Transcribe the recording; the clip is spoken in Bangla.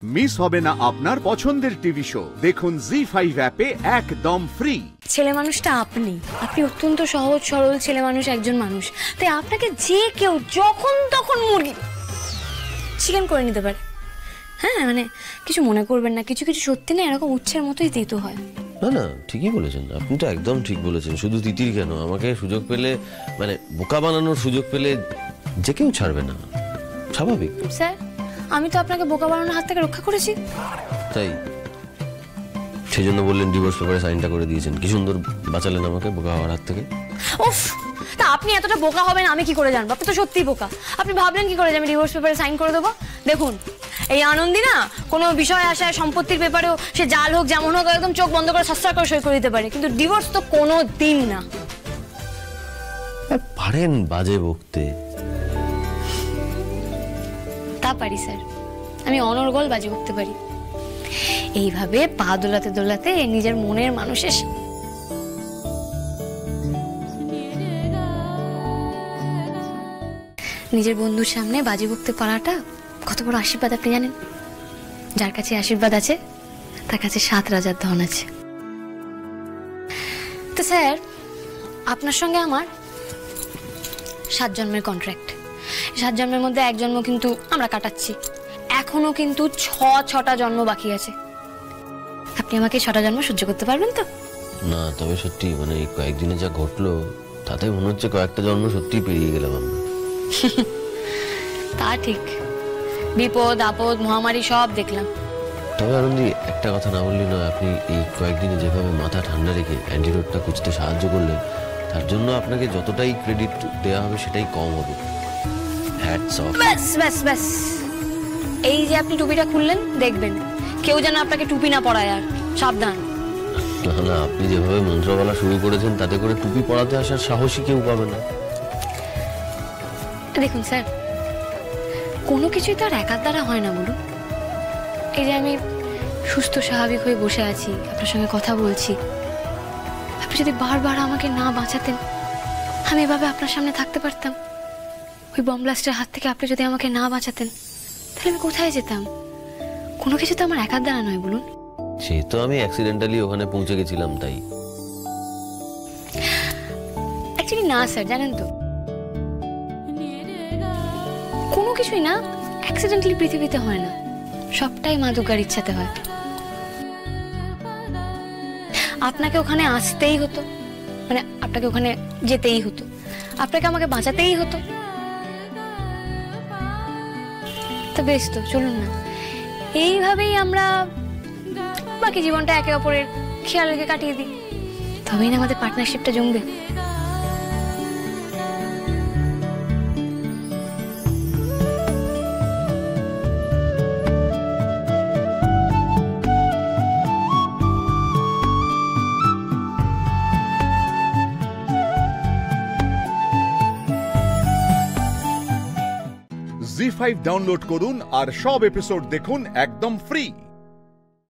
মিস হবে না আপনার পছন্দের টিভি শো। দেখুন জি5 অ্যাপে একদম ফ্রি। ছেলে মানুষটা আপনি অত্যন্ত সহজ সরল ছেলে মানুষ, একজন মানুষ, তাই আপনাকে যে কেউ যখন তখন মুরগি চিকেন করে নিতে পারে। হ্যাঁ, মানে কিছু মনে করবেন না, কিছু কিছু সত্যি না এরকম উচ্ছের মতোই তেতো হয়। না না, ঠিকই বলেছেন, আপনি তো একদম ঠিক বলেছেন। শুধু তিতির কেন, আমাকে সুযোগ পেলে, মানে বোকা বানানোর সুযোগ পেলে যে কেউ ছাড়বে না, স্বাভাবিক। স্যার, আমি তো আপনাকে বোকা বানানোর হাত থেকে রক্ষা করেছি। তাই সেই জন্য বললেন ডিভোর্স পেপারে সাইনটা করে দিয়েছেন। কি সুন্দর বাঁচালেন আমাকে বোকা হওয়ার হাত থেকে। উফ, তা আপনি এতটা বোকা হবেন আমি কি করে জানবো? আপনি তো সত্যিই বোকা। আপনি ভাবলেন কি করে যে আমি ডিভোর্স পেপারে সাইন করে দেবো? দেখুন, এই আনন্দী না কোনো বিষয় আসায় সম্পত্তির ব্যাপারেও সে জাল হোক যেমন হোক একদম চোখ বন্ধ করে সস্তা করে সই করে দিতে পারে, কিন্তু ডিভোর্স তো কোনো দিন না। পারেন বাজে বকতে। তা পারি স্যার, আমি অনর্গল বাজি বকতে পারি। এইভাবে পা দোলাতে দোলাতে নিজের মনের মানুষের নিজের বন্ধুর সামনে বাজি বকতে পারাটা কত বড় আশীর্বাদ আপনি জানেন? যার কাছে আশীর্বাদ আছে তার কাছে 7 রাজার ধন আছে। তো স্যার, আপনার সঙ্গে আমার 7 জন্মের কন্ট্রাক্ট। 7 জন্মের মধ্যে 1 জন্ম কিন্তু আমরা কাটাচ্ছি, এখনো কিন্তু 6টা জন্ম বাকি আছে। আপনি আমাকে 6টা জন্ম সহ্য করতে পারবেন তো? না, তবে সত্যি মানে এই কয়েকদিনে যা ঘটলো তাতে মনে হচ্ছে কয়েকটা জন্ম সত্যি পেরিয়ে গেলাম আমরা। তা ঠিক, বিপদ আপদ মহামারী সব দেখলাম। তবে আনন্দী, একটা কথা না বললি নয়, আপনি এই কয়েকদিনে যেভাবে মাথা ঠান্ডা রেখে অ্যান্টিডোটটা খুঁজতে সাহায্য করলেন, তার জন্য আপনাকে যতটাই ক্রেডিট দেওয়া হবে সেটাই কম হবে। Hats off. ব্যাস ব্যাস ব্যাস, এই যে আপনি টুপিটা খুললেন, দেখবেন কেউ যেন আপনাকে টুপি না পরায়, আর সাবধান। না না, আপনি যেভাবে মন্ত্র বলা শুরু করেছেন তাতে করে টুপি পরাতে আসার সাহসী কেউ পাবে না। দেখুন স্যার, কোনো কিছুই তো আর একার দ্বারা হয় না বলুন। এই যে আমি সুস্থ স্বাভাবিক হয়ে বসে আছি, আপনার সঙ্গে কথা বলছি, আপনি যদি বারবার আমাকে না বাঁচাতেন, আমি এভাবে আপনার সামনে থাকতে পারতাম? ওই বম ব্লাস্টের হাত থেকে আপনি যদি আমাকে না বাঁচাতেন, তাহলে আমি কোথায় যেতাম? কোনো কিছু তো আমার একার দ্বারা নয় বলুন। সে তো আমি অ্যাক্সিডেন্টালি ওখানে পৌঁছে গেছিলাম তাই। অ্যাকচুয়ালি না স্যার, জানেন তো, কোনো কিছুই না অ্যাক্সিডেন্টালি পৃথিবীতে হয় না, সবটাই মা দুর্গার ইচ্ছাতে হয়। আপনাকে ওখানে আসতেই হতো, মানে আপনাকে ওখানে যেতেই হতো, আপনাকে আমাকে বাঁচাতেই হতো। তো বেশ, তো চলুন না, এইভাবেই আমরা বাকি জীবনটা একে অপরের খেয়াল রেখে কাটিয়ে দিই, তবেই না আমাদের পার্টনারশিপটা জমবে। জি5 ডাউনলোড করুন আর সব এপিসোড দেখুন একদম ফ্রি।